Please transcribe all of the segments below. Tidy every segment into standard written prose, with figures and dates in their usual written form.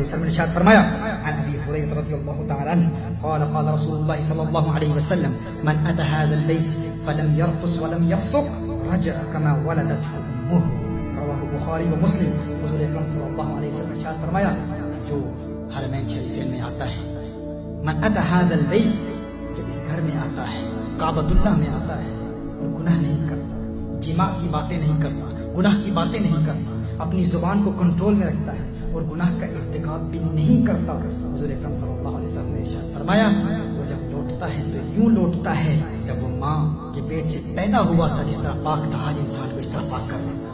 علیہ وسلم نے ارشاد فرمایا عن ابی ہریرہ رضی اللہ تعالی عنہ قال قال رسول اللہ صلی اللہ علیہ وسلم من اتى هذا البيت فلم يرفث ولم يفسق رجع كما ولدته امه رواہ بخاری و مسلم. حضور اکرم صلی اللہ علیہ وسلم نے ارشاد فرمایا جو حرمین شریفین میں آتا ہے من اتى هذا البيت جو اس گھر میں آتا ہے کعبۃ اللہ میں آتا ہے اور گناہ نہیں کرتا جماع کی باتیں نہیں کرتا گناہ کی باتیں نہیں کرتا اپنی زبان کو کنٹرول میں رکھتا ہے اور گناہ کا ارتکاب بھی نہیں کرتا. حضور اکرم صلی اللہ علیہ وسلم نے ارشاد فرمایا وہ جب لوٹتا ہے تو یوں لوٹتا ہے جب وہ ماں کے پیٹ سے پیدا ہوا تھا جس طرح پاک تھا آج انسان کو اس طرح پاک کر دیتا.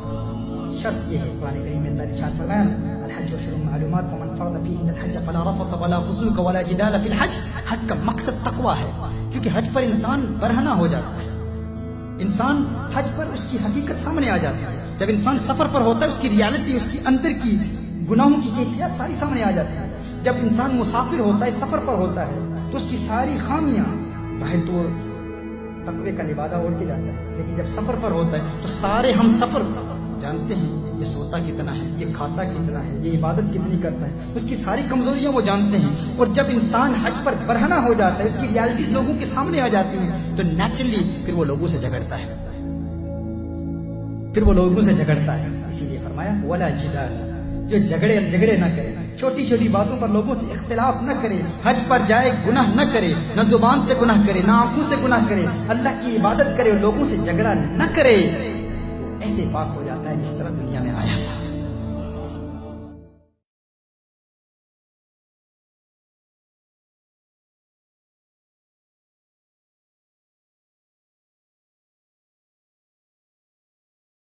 شرط یہ ہے قرآن کریم میں اللہ نے ارشاد فرمایا الحج اشہر معلومات فمن فرض فیہن الحج فلا رفث ولا فسوق ولا جدال فی الحج. حج کا مقصد تقوی ہے کیونکہ حج پر انسان برہنہ ہو جاتا ہے. انسان حج پر اس کی حقیقت سامنے آ جاتی ہے. جب انسان سفر پر ہوتا ہے اس کی ریالٹی اس کی اندر کی گناہوں کی کیفیت ساری سامنے آ جاتی ہے. جب انسان مسافر ہوتا ہے سفر پر ہوتا ہے تو اس کی ساری خامیاں باہر تو تقوی کا لبادہ اوڑھ کے جاتا ہے لیکن جب سفر پر ہوتا ہے تو سارے ہم سفر جانتے ہیں یہ سوتا کتنا ہے یہ کھاتا کتنا ہے یہ عبادت کتنی کرتا ہے اس کی ساری کمزوریاں وہ جانتے ہیں. اور جب انسان حج پر برہنہ ہو جاتا ہے اس کی ریالٹیز لوگوں کے سامنے آ جاتی ہیں تو نیچرلی پھر وہ لوگوں سے جھگڑتا ہے اسی لیے فرمایا ولا جدال جو جھگڑے نہ کرے چھوٹی چھوٹی باتوں پر لوگوں سے اختلاف نہ کرے حج پر جائے گناہ نہ کرے نہ زبان سے گناہ کرے نہ آنکھوں سے گناہ کرے اللہ کی عبادت کرے اور لوگوں سے جھگڑا نہ کرے ایسے پاک ہو جاتا ہے جس طرح دنیا میں آیا تھا.